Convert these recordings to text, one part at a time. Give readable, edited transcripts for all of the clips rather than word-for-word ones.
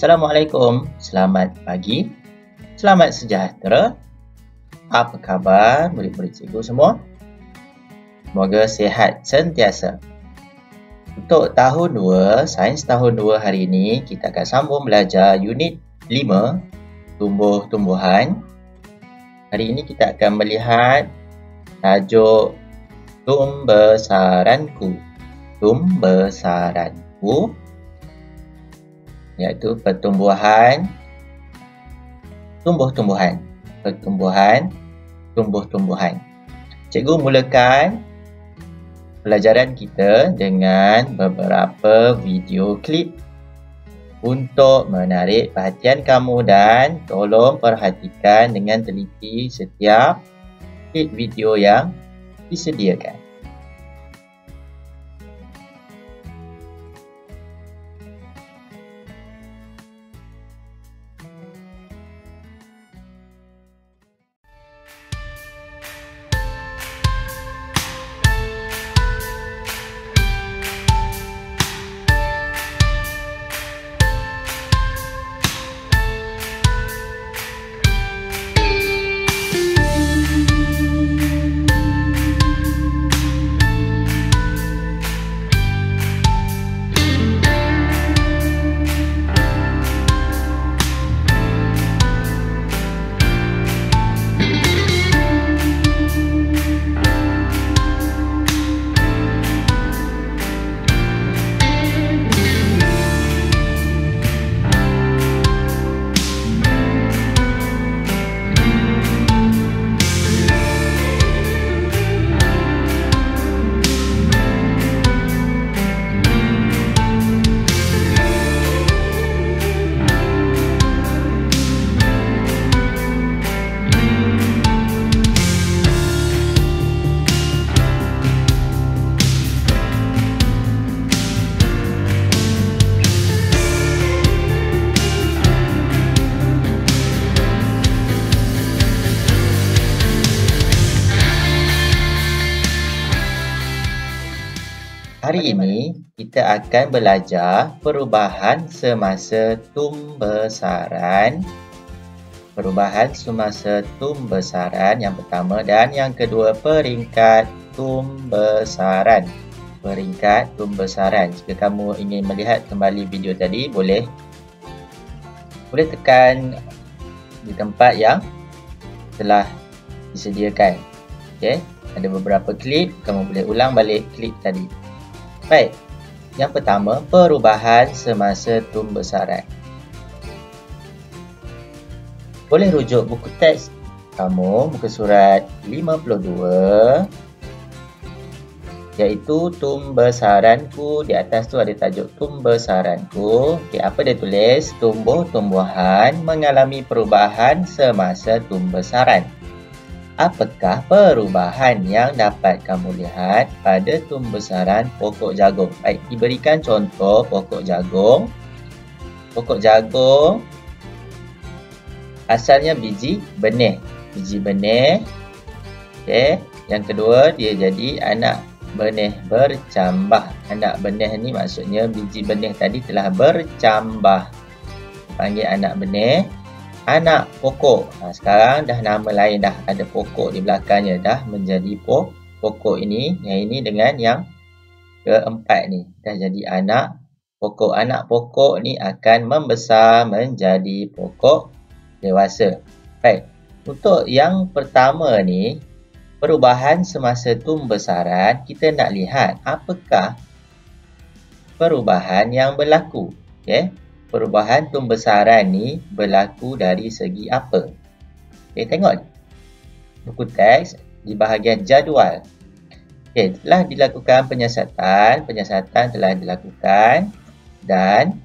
Assalamualaikum, selamat pagi, selamat sejahtera. Apa khabar murid-murid cikgu semua? Semoga sihat sentiasa. Untuk tahun 2, sains tahun 2 hari ini, kita akan sambung belajar unit 5, tumbuh-tumbuhan. Hari ini kita akan melihat tajuk tumbesaranku. Tumbesaranku, iaitu pertumbuhan, tumbuh-tumbuhan. Pertumbuhan, tumbuh-tumbuhan. Cikgu mulakan pelajaran kita dengan beberapa video klip untuk menarik perhatian kamu dan tolong perhatikan dengan teliti setiap klip video yang disediakan. Hari ini kita akan belajar perubahan semasa tumbesaran. Perubahan semasa tumbesaran yang pertama dan yang kedua, peringkat tumbesaran. Peringkat tumbesaran. Jika kamu ingin melihat kembali video tadi, boleh tekan di tempat yang telah disediakan. Okey, ada beberapa klip, kamu boleh ulang balik klip tadi. Baik, yang pertama, perubahan semasa tumbesaran. Boleh rujuk buku teks kamu, muka surat 52, iaitu tumbesaranku. Di atas tu ada tajuk tumbesaranku. Okay, apa dia tulis? Tumbuh-tumbuhan mengalami perubahan semasa tumbesaran. Apakah perubahan yang dapat kamu lihat pada tumbesaran pokok jagung? Baik, diberikan contoh pokok jagung. Pokok jagung asalnya biji benih. Biji benih. Okey, yang kedua dia jadi anak benih bercambah. Anak benih ni maksudnya biji benih tadi telah bercambah. Panggil anak benih. Anak pokok. Sekarang dah nama lain dah. Ada pokok di belakangnya. Dah menjadi pokok ini. Yang ini dengan yang keempat ni. Dah jadi anak pokok. Anak pokok ni akan membesar menjadi pokok dewasa. Baik. Untuk yang pertama ni, perubahan semasa tumbesaran, kita nak lihat apakah perubahan yang berlaku. Okey. Perubahan tumbesaran ni berlaku dari segi apa? Okey, tengok ni. Buku teks di bahagian jadual. Okey, telah dilakukan penyiasatan. Penyiasatan telah dilakukan dan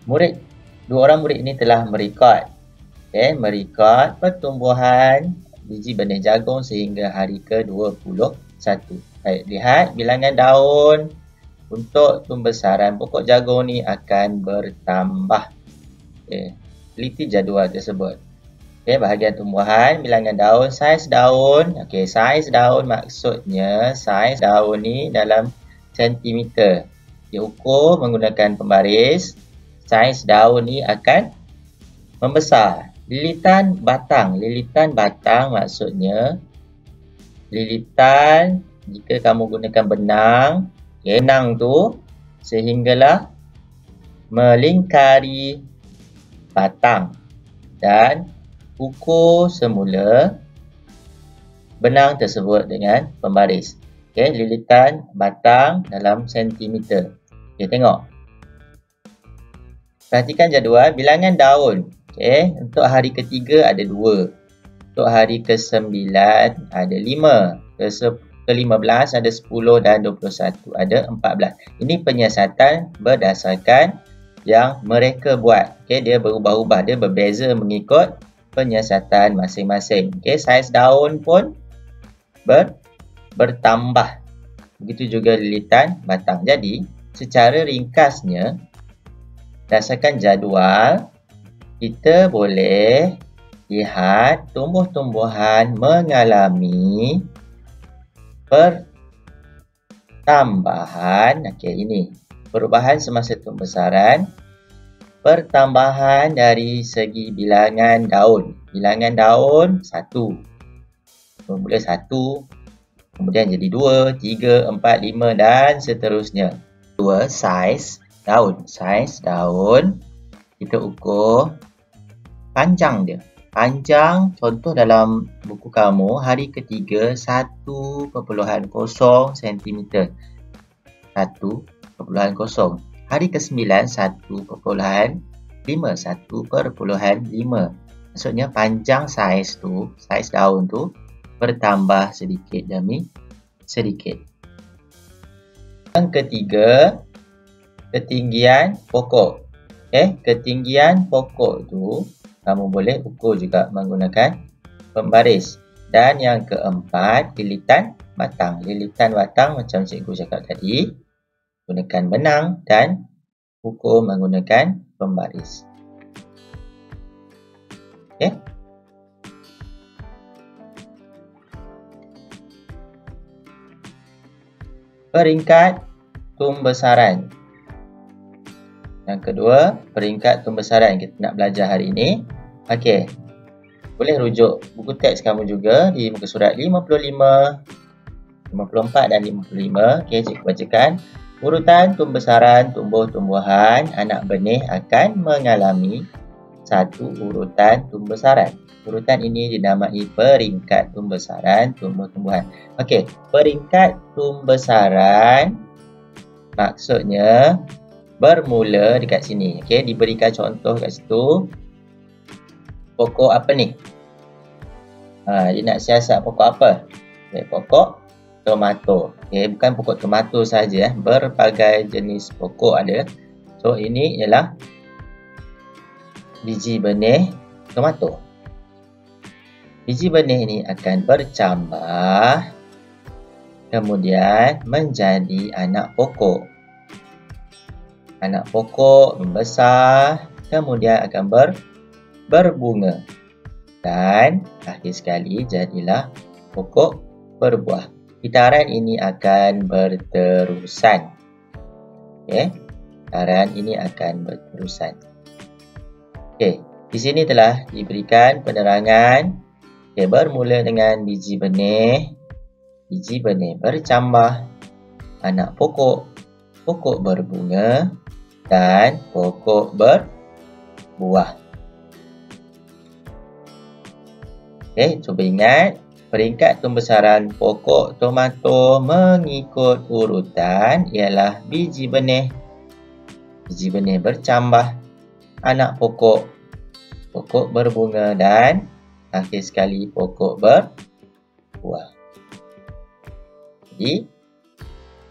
dua orang murid ini telah merekod. Okey, merekod pertumbuhan biji benih jagung sehingga hari ke-21. Baik, lihat bilangan daun untuk tumbesaran pokok jagung ni akan bertambah. Okey, teliti jadual tersebut. Okey, bahagian tumbuhan, bilangan daun, saiz daun. Okey, saiz daun maksudnya saiz daun ni dalam sentimeter. Diukur menggunakan pembaris saiz daun ni akan membesar. Lilitan batang. Lilitan batang maksudnya lilitan jika kamu gunakan benang, benang tu sehinggalah melingkari batang dan ukur semula benang tersebut dengan pembaris. Okay, lilitan batang dalam sentimeter. Okay, tengok. Perhatikan jadual bilangan daun. Okay, untuk hari ketiga ada 2. Untuk hari ke-9 ada 5. Ke-15 ada 10 dan 21 ada 14. Ini penyiasatan berdasarkan yang mereka buat. Okay, dia berubah-ubah, dia berbeza mengikut penyiasatan masing-masing. Okay, saiz daun pun bertambah. Begitu juga lilitan batang. Jadi, secara ringkasnya, berdasarkan jadual, kita boleh lihat tumbuh-tumbuhan mengalami pertambahan. Okey, ini perubahan semasa pembesaran, pertambahan dari segi bilangan daun. Bilangan daun 1. Bermula 1, kemudian jadi 2, 3, 4, 5 dan seterusnya. 2. Saiz daun. Saiz daun kita ukur panjang dia. Panjang, contoh dalam buku kamu, hari ketiga 1.0 cm. 1.0. Hari ke-9 1.5. 1.5. Maksudnya panjang saiz tu, saiz daun tu bertambah sedikit demi sedikit. Yang ketiga, ketinggian pokok. Ketinggian pokok tu kamu boleh ukur juga menggunakan pembaris. Dan yang keempat, lilitan batang. Lilitan batang macam cikgu cakap tadi, gunakan benang dan ukur menggunakan pembaris. Okey. Peringkat pembesaran. Yang kedua, peringkat pembesaran kita nak belajar hari ini. Okey. Boleh rujuk buku teks kamu juga di muka surat 55, 54 dan 55. Okey, cikgu bacakan. Urutan pembesaran tumbuh-tumbuhan anak benih akan mengalami satu urutan pembesaran. Urutan ini dinamai peringkat pembesaran tumbuh-tumbuhan. Okey, peringkat pembesaran maksudnya bermula dekat sini. Okey, diberikan contoh kat situ. Pokok apa ni? Dia nak siasat pokok apa? Okay, pokok tomato. Okey, bukan pokok tomato saja, berbagai jenis pokok ada. So ini ialah biji benih tomato. Biji benih ini akan bercambah kemudian menjadi anak pokok. Anak pokok membesar, kemudian akan berbunga. Dan akhir sekali jadilah pokok berbuah. Kitaran ini akan berterusan. Okey, kitaran ini akan berterusan. Okey, di sini telah diberikan penerangan. Okey, bermula dengan biji benih. Biji benih bercambah, anak pokok, pokok berbunga dan pokok berbuah. Okey, cuba ingat peringkat pembesaran pokok tomato mengikut urutan ialah biji benih. Biji benih bercambah, anak pokok, pokok berbunga dan akhir sekali pokok berbuah. Jadi,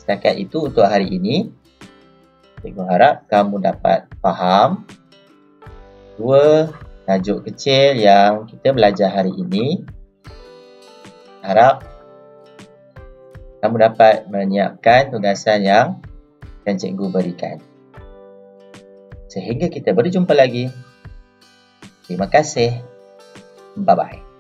setakat itu untuk hari ini. Cikgu harap kamu dapat faham 2 tajuk kecil yang kita belajar hari ini. Harap kamu dapat menyiapkan tugasan yang akan cikgu berikan. Sehingga kita berjumpa lagi. Terima kasih. Bye-bye.